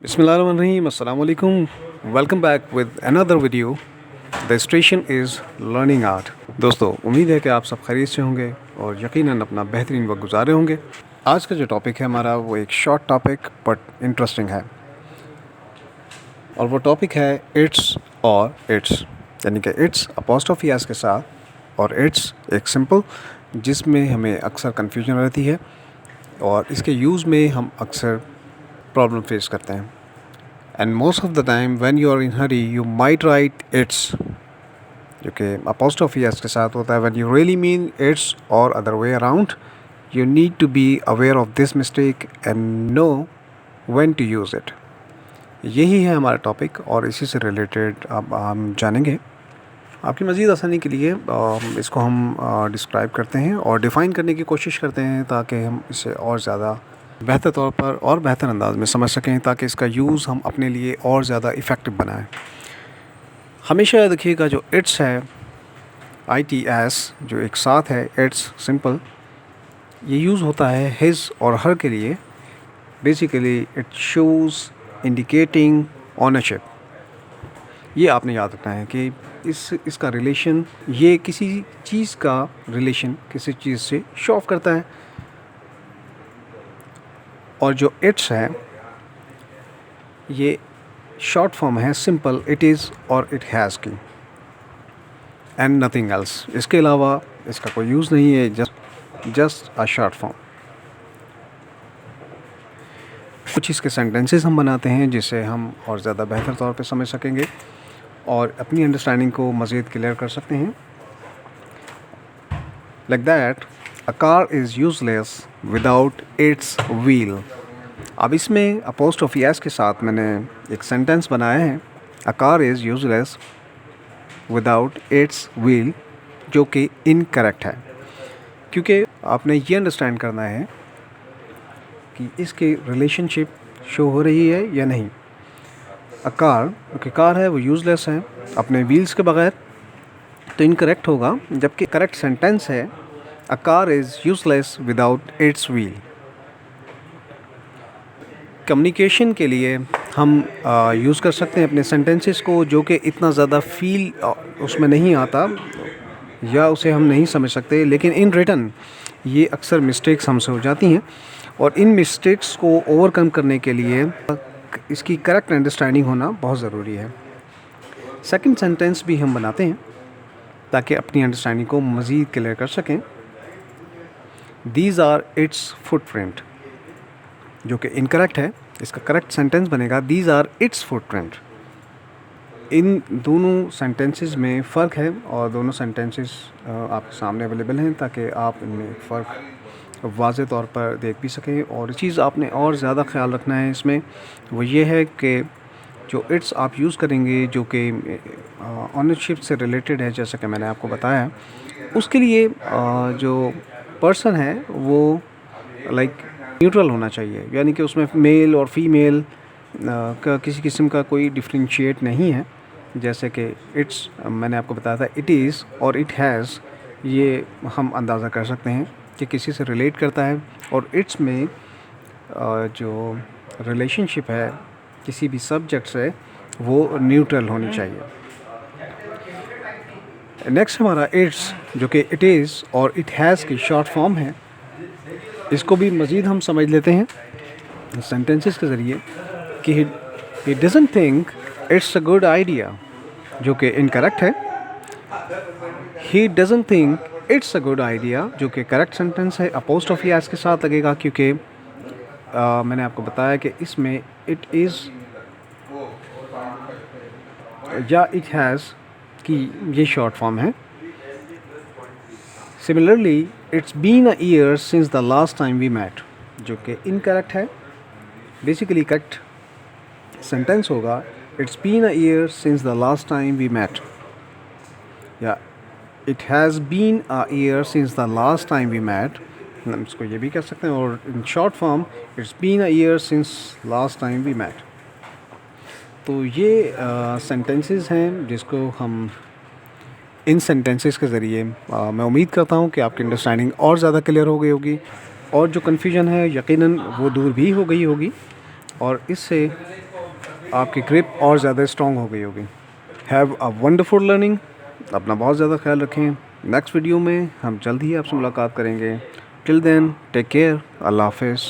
Bismillahirrahmanirrahim. Assalamu alaikum. Welcome back with another video. The station is learning art. दोस्तों उम्मीद है कि आप सब खैरियत से होंगे और यकीनन अपना बेहतरीन वक्त गुजारे होंगे। आज का जो टॉपिक है हमारा वो एक शॉर्ट टॉपिक बट इंटरेस्टिंग है और वो टॉपिक है इट्स और इट्स, यानी कि इट्स अपॉस्ट्रोफी एस के साथ और इट्स एक सिंपल जिसमें हमें अक्सर कन्फ्यूजन रहती है और इसके यूज़ में हम अक्सर प्रॉब्लम फेस करते हैं। And most of the time when you are in hurry you might write it's, जो कि अपॉस्ट्रोफी एस के साथ होता है। When you really mean its और other way around, you need to be aware of this mistake and know when to use it. यही है हमारा टॉपिक और इसी से रिलेटेड अब हम जानेंगे। आपकी मज़ीद आसानी के लिए इसको हम डिस्क्राइब करते हैं और डिफ़ाइन करने की कोशिश करते हैं ताकि हम इसे और ज़्यादा बेहतर तौर पर और बेहतर अंदाज में समझ सकें, ताकि इसका यूज़ हम अपने लिए और ज़्यादा इफ़ेक्टिव बनाएं। हमेशा याद रखिएगा जो इट्स है ITS जो एक साथ है, इट्स सिंपल, ये यूज़ होता है हिज और हर के लिए। Basically it shows indicating ownership. ये आपने याद रखना है कि इसका रिलेशन, ये किसी चीज़ का रिलेशन किसी चीज़ से शो ऑफ करता है। और जो इट्स है ये शॉर्ट फॉर्म है सिंपल इट इज़ और इट हैज़ की, एंड नथिंग एल्स। इसके अलावा इसका कोई यूज़ नहीं है, जस्ट अ शॉर्ट फॉर्म। कुछ इसके सेंटेंसेस हम बनाते हैं जिससे हम और ज़्यादा बेहतर तौर पे समझ सकेंगे और अपनी अंडरस्टैंडिंग को मज़ीद क्लियर कर सकते हैं। Like that a car is useless without its wheel. अब इसमें अपॉस्ट्रोफी एस के साथ मैंने एक सेंटेंस बनाया है, a car is useless without its wheel, जो कि इनकरेक्ट है, क्योंकि आपने ये अंडरस्टैंड करना है कि इसकी रिलेशनशिप शो हो रही है या नहीं। अ कार, क्योंकि कार है वो यूज़लेस है अपने व्हील्स के बगैर, तो इनकरेक्ट होगा, जबकि करेक्ट सेंटेंस है a car is useless without its wheel. Communication के लिए हम यूज़ कर सकते हैं अपने सेंटेंसेस को जो कि इतना ज़्यादा फील उसमें नहीं आता या उसे हम नहीं समझ सकते, लेकिन इन रिटन ये अक्सर मिस्टेक्स हमसे हो जाती हैं और इन मिस्टेक्स को ओवरकम करने के लिए इसकी करेक्ट अंडरस्टैंडिंग होना बहुत ज़रूरी है। सेकंड सेंटेंस भी हम बनाते हैं ताकि अपनी अंडरस्टैंडिंग को मज़ीद क्लियर कर सकें। दीज आर इट्स फुटप्रिंट, जो कि इनकरेक्ट है। इसका करेक्ट सेंटेंस बनेगा दीज आर इट्स फुटप्रिंट। इन दोनों सेंटेंसेस में फ़र्क है और दोनों सेंटेंसेस आपके सामने अवेलेबल हैं ताकि आप इनमें फ़र्क वाज़े तौर पर देख भी सकें। और चीज़ आपने और ज़्यादा ख्याल रखना है इसमें, वो ये है कि जो इट्स आप यूज़ करेंगे जो कि ऑनरशिप से रिलेटेड है, जैसा कि मैंने आपको बताया, उसके लिए जो पर्सन है वो लाइक न्यूट्रल होना चाहिए, यानी कि उसमें मेल और फीमेल का किसी किस्म का कोई डिफ्रेंशिएट नहीं है। जैसे कि इट्स मैंने आपको बताया था, इट इज़ और इट हैज़, ये हम अंदाज़ा कर सकते हैं कि किसी से रिलेट करता है। और इट्स में जो रिलेशनशिप है किसी भी सब्जेक्ट से वो न्यूट्रल होनी चाहिए। नेक्स्ट हमारा इट्स, जो कि इट इज़ और इट हैज़ की शॉर्ट फॉर्म है। इसको भी मज़ीद हम समझ लेते हैं सेंटेंसेस के ज़रिए कि he doesn't think it's a good idea, जो कि इनकरेक्ट है। He doesn't think it's a good idea, जो कि करेक्ट सेंटेंस है। अपॉस्ट्रोफी एस के साथ लगेगा क्योंकि मैंने आपको बताया कि इसमें इट इज़ या इट हैज़ की ये शॉर्ट फॉर्म है। Similarly it's been a year since the last time we met, जो कि इनकरेक्ट है। बेसिकली करेक्ट सेंटेंस होगा it's been a year since the last time we met, या it has been a year since the last time we met, हम इसको ये भी कह सकते हैं। और in short form it's been a year since last time we met. तो ये सेंटेंसेस हैं जिसको हम इन सेंटेंसेस के ज़रिए मैं उम्मीद करता हूँ कि आपकी अंडरस्टैंडिंग और ज़्यादा क्लियर हो गई होगी और जो कन्फ्यूजन है यकीनन वो दूर भी हो गई होगी। और इससे आपकी ग्रिप और ज़्यादा स्ट्रॉन्ग हो गई होगी। Have a wonderful learning. अपना बहुत ज़्यादा ख्याल रखें। नेक्स्ट वीडियो में हम जल्द ही आपसे मुलाकात करेंगे। Till then take care. अल्लाह हाफिज़।